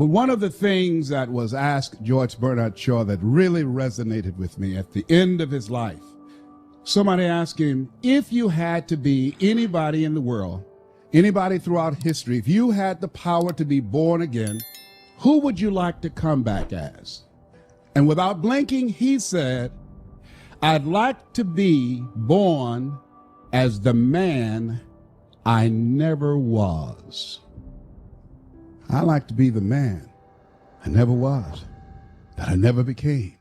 But one of the things that was asked George Bernard Shaw that really resonated with me at the end of his life, somebody asked him, if you had to be anybody in the world, anybody throughout history, if you had the power to be born again, who would you like to come back as? And without blinking, he said, I'd like to be born as the man I never was. I like to be the man I never was, that I never became.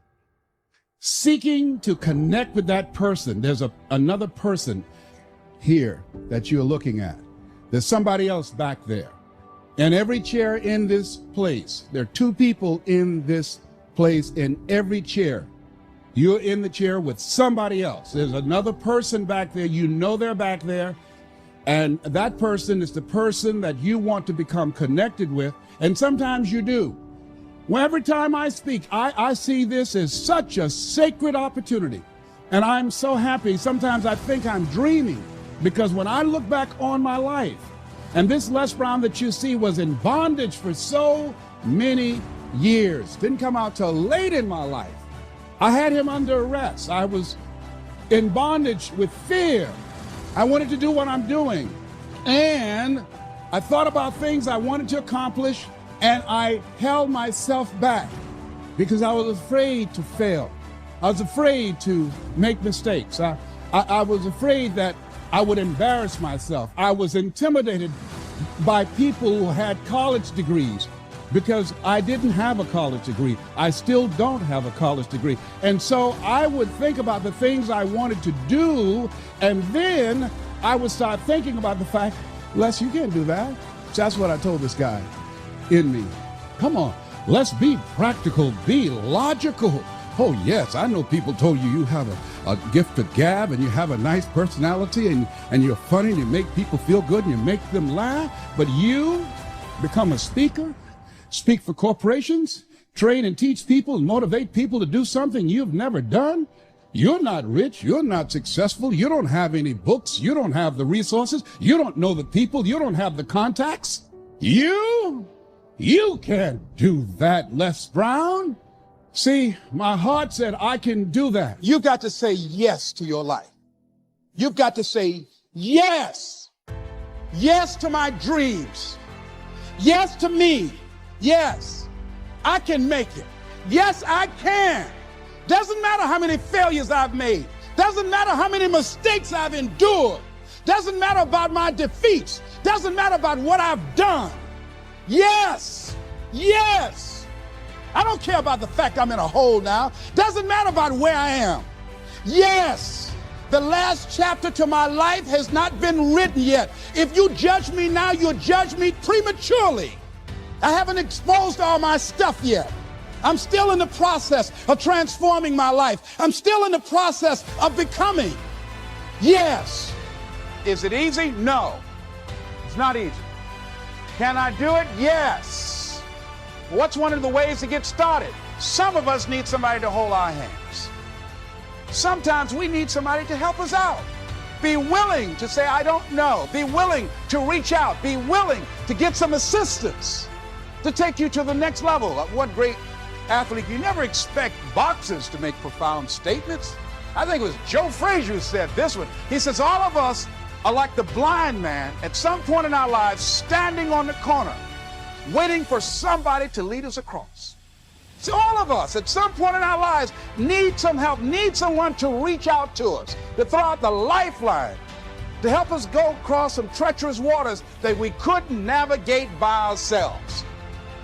Seeking to connect with that person. There's another person here that you're looking at. There's somebody else back there. And every chair in this place, there are two people in this place in every chair. You're in the chair with somebody else. There's another person back there. You know they're back there. And that person is the person that you want to become connected with. And sometimes you do. Well, every time I speak, I see this as such a sacred opportunity. And I'm so happy. Sometimes I think I'm dreaming, because when I look back on my life, and this Les Brown that you see was in bondage for so many years, didn't come out till late in my life. I had him under arrest. I was in bondage with fear. I wanted to do what I'm doing. And I thought about things I wanted to accomplish, and I held myself back because I was afraid to fail. I was afraid to make mistakes. I was afraid that I would embarrass myself. I was intimidated by people who had college degrees because I didn't have a college degree. I still don't have a college degree. And so I would think about the things I wanted to do, and then I would start thinking about the fact, Les, you can't do that. That's what I told this guy in me. Come on, let's be practical, be logical. Oh yes, I know people told you have a gift of gab and you have a nice personality and you're funny and you make people feel good and you make them laugh, but you become a speaker, speak for corporations, train and teach people and motivate people to do something you've never done. You're not rich, you're not successful, you don't have any books, you don't have the resources, you don't know the people, you don't have the contacts. You can't do that, Les Brown. See, my heart said I can do that. You've got to say yes to your life. You've got to say yes. Yes to my dreams. Yes to me. Yes, I can make it. Yes, I can. Doesn't matter how many failures I've made. Doesn't matter how many mistakes I've endured. Doesn't matter about my defeats. Doesn't matter about what I've done. Yes, yes. I don't care about the fact I'm in a hole now. Doesn't matter about where I am. Yes, the last chapter to my life has not been written yet. If you judge me now, you'll judge me prematurely. I haven't exposed all my stuff yet. I'm still in the process of transforming my life. I'm still in the process of becoming. Yes. Is it easy? No. It's not easy. Can I do it? Yes. What's one of the ways to get started? Some of us need somebody to hold our hands. Sometimes we need somebody to help us out. Be willing to say, I don't know. Be willing to reach out. Be willing to get some assistance to take you to the next level. What great athlete. You never expect boxers to make profound statements. I think it was Joe Frazier who said this one. He says, all of us are like the blind man at some point in our lives standing on the corner, waiting for somebody to lead us across. So all of us at some point in our lives need some help, need someone to reach out to us, to throw out the lifeline, to help us go across some treacherous waters that we couldn't navigate by ourselves.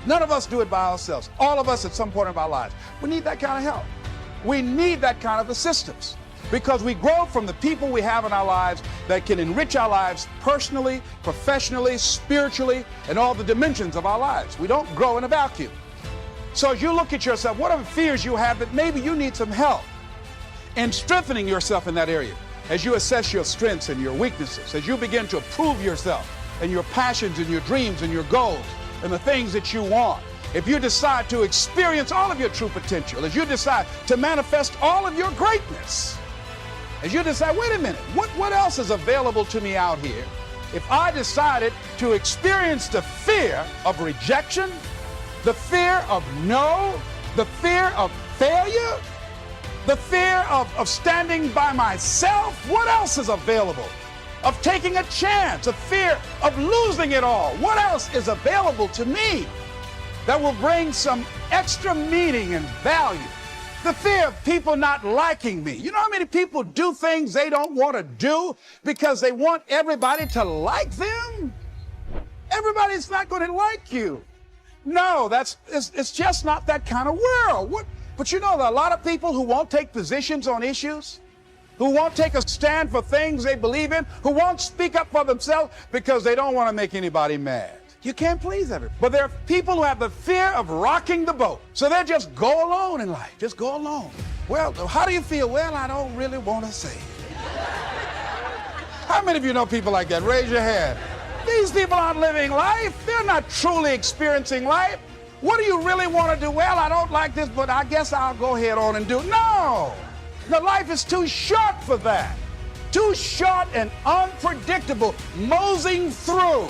None of us do it by ourselves. All of us at some point in our lives. We need that kind of help. We need that kind of assistance because we grow from the people we have in our lives that can enrich our lives personally, professionally, spiritually, and all the dimensions of our lives. We don't grow in a vacuum. So as you look at yourself, what are the fears you have that maybe you need some help in strengthening yourself in that area? As you assess your strengths and your weaknesses, as you begin to approve yourself and your passions and your dreams and your goals, and the things that you want. If you decide to experience all of your true potential, as you decide to manifest all of your greatness, as you decide, wait a minute, what else is available to me out here if I decided to experience the fear of rejection, the fear of no, the fear of failure, the fear of standing by myself. What else is available? Of taking a chance, a fear of losing it all. What else is available to me that will bring some extra meaning and value? The fear of people not liking me. You know how many people do things they don't want to do because they want everybody to like them? Everybody's not going to like you. No, it's just not that kind of world. But you know, there are a lot of people who won't take positions on issues, who won't take a stand for things they believe in, who won't speak up for themselves because they don't want to make anybody mad. You can't please everybody. But there are people who have the fear of rocking the boat. So they just go alone in life. Just go alone. Well, how do you feel? Well, I don't really want to say. How many of you know people like that? Raise your hand. These people aren't living life. They're not truly experiencing life. What do you really want to do? Well, I don't like this, but I guess I'll go ahead on and do it. No! The life is too short for that. Too short and unpredictable, moseying through.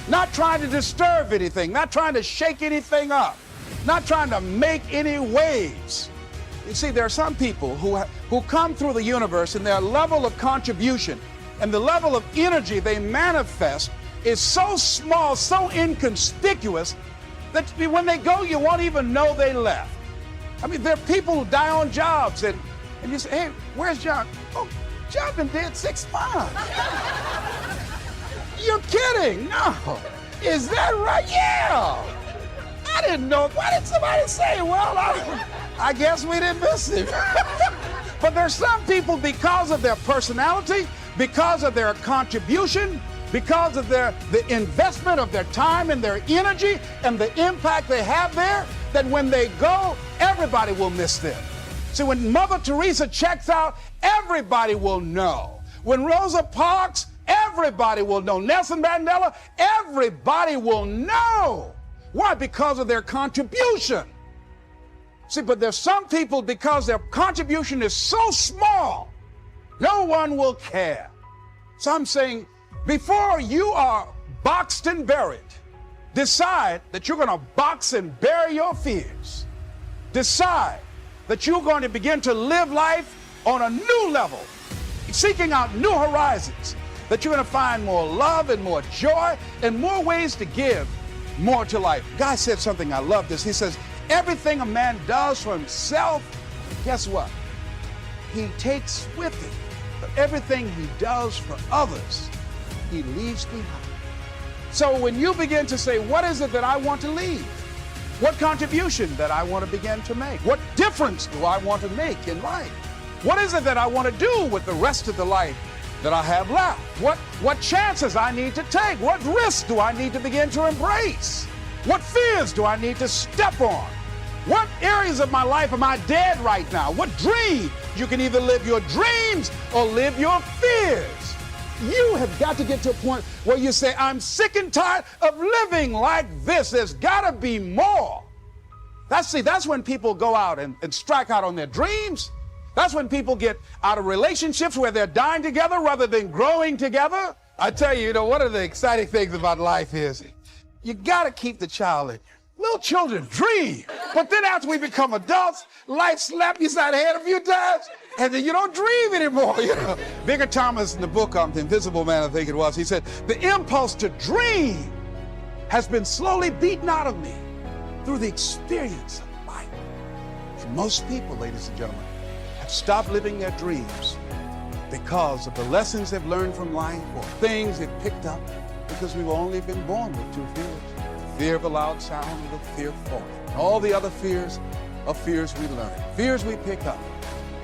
Not trying to disturb anything, not trying to shake anything up, not trying to make any waves. You see, there are some people who come through the universe and their level of contribution and the level of energy they manifest is so small, so inconspicuous, that when they go, you won't even know they left. I mean, there are people who die on jobs and you say, hey, where's John? Oh, John been dead 6 months. You're kidding? No. Is that right? Yeah. I didn't know. Why did somebody say, well, I guess we didn't miss him. But there's some people, because of their personality, because of their contribution, because of the investment of their time and their energy and the impact they have there, that when they go, everybody will miss them. See, when Mother Teresa checks out, everybody will know. When Rosa Parks, everybody will know. Nelson Mandela, everybody will know. Why? Because of their contribution. See, but there's some people, because their contribution is so small, no one will care. So I'm saying, before you are boxed and buried, decide that you're going to box and bury your fears. Decide that you're going to begin to live life on a new level, seeking out new horizons, that you're going to find more love and more joy and more ways to give more to life. God said something, I love this. He says, everything a man does for himself, guess what? He takes with him. But everything he does for others, he leaves behind. So when you begin to say, what is it that I want to leave? What contribution that I want to begin to make? What difference do I want to make in life? What is it that I want to do with the rest of the life that I have left? What chances I need to take? What risks do I need to begin to embrace? What fears do I need to step on? What areas of my life am I dead right now? What dream? You can either live your dreams or live your fears. You have got to get to a point where you say, I'm sick and tired of living like this. There's got to be more. That's when people go out and strike out on their dreams. That's when people get out of relationships where they're dying together rather than growing together. I tell you, one of the exciting things about life is you got to keep the child in you. Little children dream. But then after we become adults, life slaps you side the head a few times, and then you don't dream anymore. Bigger Thomas, in the book The Invisible Man, I think it was, he said, the impulse to dream has been slowly beaten out of me through the experience of life. For most people, ladies and gentlemen, have stopped living their dreams because of the lessons they've learned from life or things they've picked up, because we've only been born with two fears. Fear of a loud sound and the fear of falling. All the other fears are fears we learn, fears we pick up.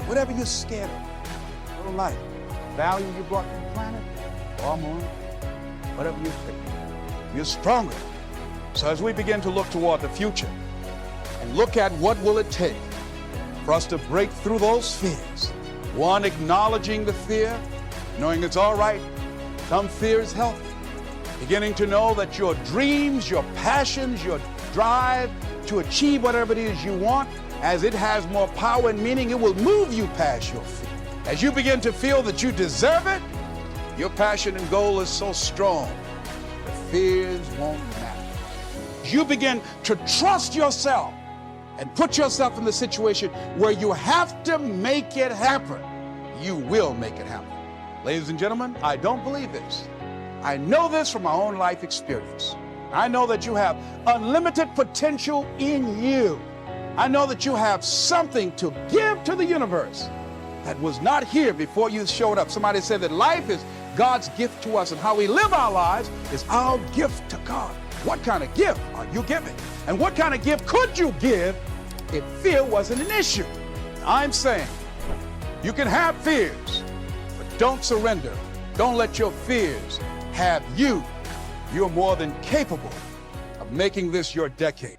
Whatever you're scared of, little life, value you brought to the planet, or more, whatever you think, you're stronger. So as we begin to look toward the future and look at what will it take for us to break through those fears, one, acknowledging the fear, knowing it's all right, some fear is healthy. Beginning to know that your dreams, your passions, your drive to achieve whatever it is you want, as it has more power and meaning, it will move you past your fear. As you begin to feel that you deserve it, your passion and goal is so strong, the fears won't matter. you begin to trust yourself and put yourself in the situation where you have to make it happen, you will make it happen. Ladies and gentlemen, I don't believe this. I know this from my own life experience. I know that you have unlimited potential in you. I know that you have something to give to the universe that was not here before you showed up. Somebody said that life is God's gift to us, and how we live our lives is our gift to God. What kind of gift are you giving? And what kind of gift could you give if fear wasn't an issue? I'm saying you can have fears, but don't surrender. Don't let your fears have you. You're more than capable of making this your decade.